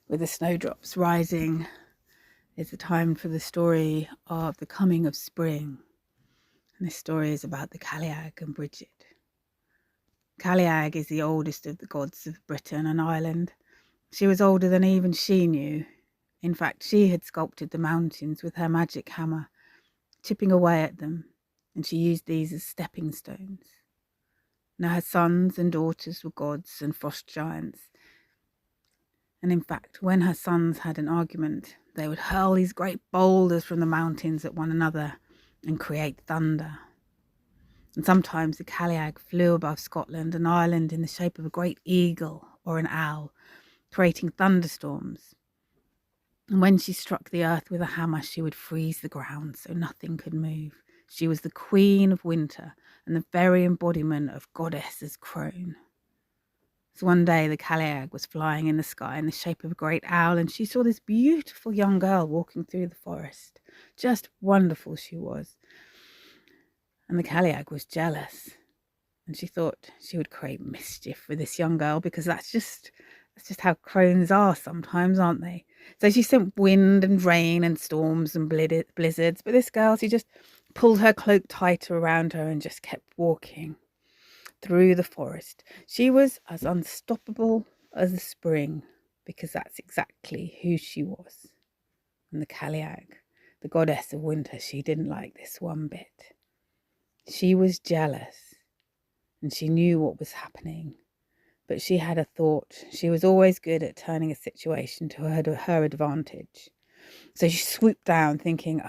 with the snowdrops rising, is the time for the story of the coming of spring. And this story is about the calleagh and Bridget. Calleagh is the oldest of the gods of Britain and Ireland. She was older than even she knew. In fact, she had sculpted the mountains with her magic hammer, chipping away at them, and she used these as stepping stones. Now her sons and daughters were gods and frost giants. And in fact, when her sons had an argument, they would hurl these great boulders from the mountains at one another and create thunder. And sometimes the calleagh flew above Scotland and Ireland in the shape of a great eagle or an owl, creating thunderstorms. And when she struck the earth with a hammer, she would freeze the ground so nothing could move. She was the queen of winter and the very embodiment of goddess's crone. So one day the calleagh was flying in the sky in the shape of a great owl, and she saw this beautiful young girl walking through the forest. Just wonderful she was. And the calleagh was jealous, and she thought she would create mischief with this young girl, because that's just how crones are sometimes, aren't they? So she sent wind and rain and storms and blizzards, but this girl, she just pulled her cloak tighter around her and just kept walking through the forest. She was as unstoppable as the spring, because that's exactly who she was. And the calleagh, the goddess of winter, she didn't like this one bit. She was jealous, and she knew what was happening, but she had a thought. She was always good at turning a situation to her advantage. So she swooped down, thinking,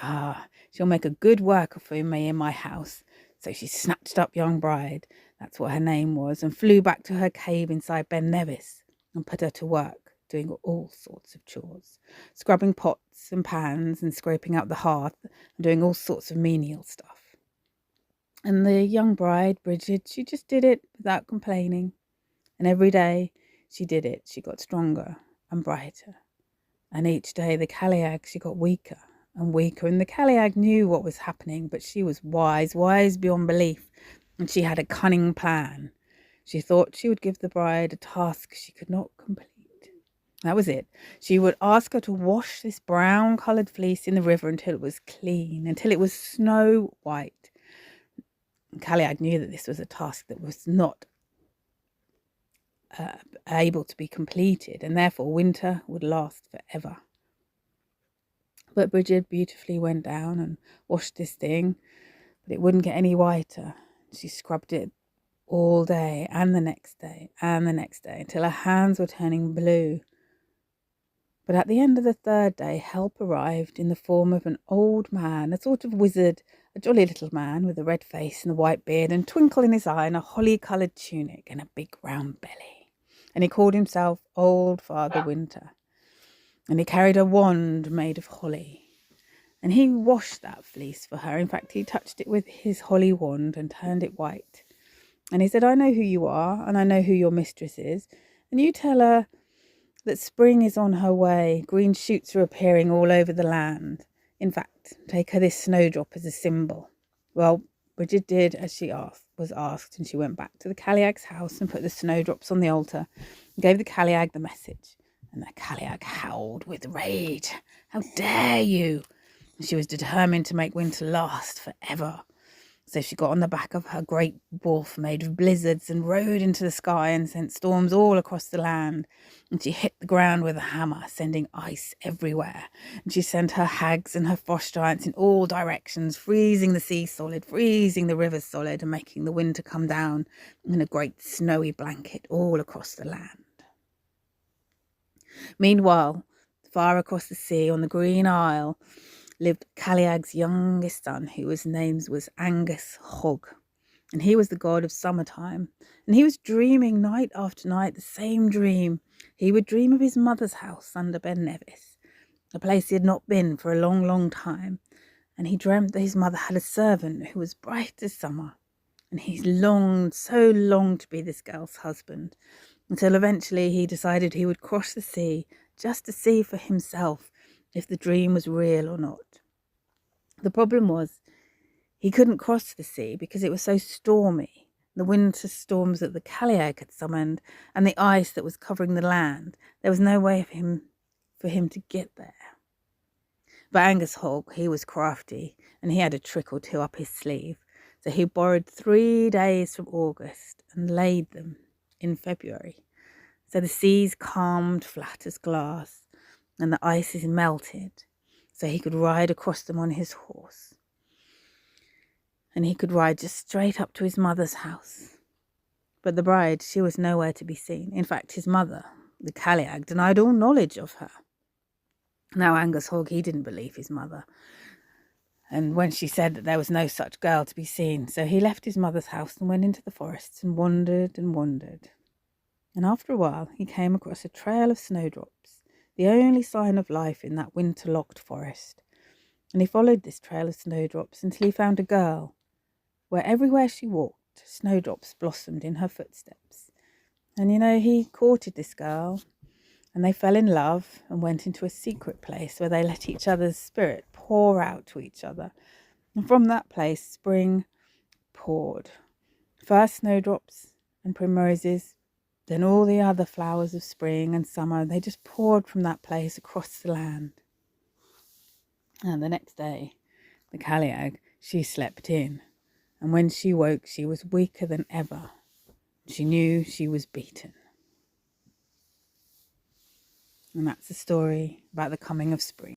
she'll make a good worker for me in my house. So she snatched up young bride, that's what her name was, and flew back to her cave inside Ben Nevis and put her to work, doing all sorts of chores, scrubbing pots and pans and scraping out the hearth and doing all sorts of menial stuff. And the young bride, Bridget, she just did it without complaining. And every day she did it, she got stronger and brighter. And each day the calleagh, she got weaker and weaker, and the calleagh knew what was happening, but she was wise beyond belief, and she had a cunning plan. She thought she would give the bride a task she could not complete. That was it. She would ask her to wash this brown-coloured fleece in the river until it was clean, until it was snow white. And calleagh knew that this was a task that was not able to be completed, and therefore winter would last forever. But Bridget beautifully went down and washed this thing, but it wouldn't get any whiter. She scrubbed it all day and the next day and the next day until her hands were turning blue. But at the end of the third day, help arrived in the form of an old man, a sort of wizard, a jolly little man with a red face and a white beard and a twinkle in his eye and a holly-coloured tunic and a big round belly. And he called himself Old Father Winter. And he carried a wand made of holly. And he washed that fleece for her. In fact, he touched it with his holly wand and turned it white. And he said, I know who you are, and I know who your mistress is. And you tell her that spring is on her way. Green shoots are appearing all over the land. In fact, take her this snowdrop as a symbol. Well, Bridget did as she was asked, and she went back to the calleagh's house and put the snowdrops on the altar and gave the calleagh the message. And the calleagh howled with rage. How dare you? And she was determined to make winter last forever. So she got on the back of her great wolf made of blizzards and rode into the sky and sent storms all across the land. And she hit the ground with a hammer, sending ice everywhere. And she sent her hags and her frost giants in all directions, freezing the sea solid, freezing the rivers solid, and making the winter come down in a great snowy blanket all across the land. Meanwhile, far across the sea on the Green Isle lived Calleagh's youngest son, whose name was Angus Hogg, and he was the god of summertime. And he was dreaming night after night the same dream. He would dream of his mother's house under Ben Nevis, a place he had not been for a long, long time. And he dreamt that his mother had a servant who was bright as summer. And he longed, so longed to be this girl's husband, until eventually he decided he would cross the sea just to see for himself if the dream was real or not. The problem was he couldn't cross the sea because it was so stormy. The winter storms that the calleagh had summoned and the ice that was covering the land. There was no way of him for him to get there. But Angus Hogg, he was crafty, and he had a trick or two up his sleeve. So he borrowed 3 days from August and laid them in February. So the seas calmed flat as glass, and the ices melted, so he could ride across them on his horse. And he could ride just straight up to his mother's house. But the bride, she was nowhere to be seen. In fact, his mother, the calleagh, denied all knowledge of her. Now Angus Hogg, he didn't believe his mother, and when she said that there was no such girl to be seen, so he left his mother's house and went into the forests and wandered and wandered. And after a while, he came across a trail of snowdrops, the only sign of life in that winter-locked forest. And he followed this trail of snowdrops until he found a girl, where everywhere she walked, snowdrops blossomed in her footsteps. And he courted this girl, and they fell in love and went into a secret place where they let each other's spirit pour out to each other. And from that place, spring poured. First snowdrops and primroses, then all the other flowers of spring and summer, they just poured from that place across the land. And the next day, the calleagh, she slept in. And when she woke, she was weaker than ever. She knew she was beaten. And that's the story about the coming of spring.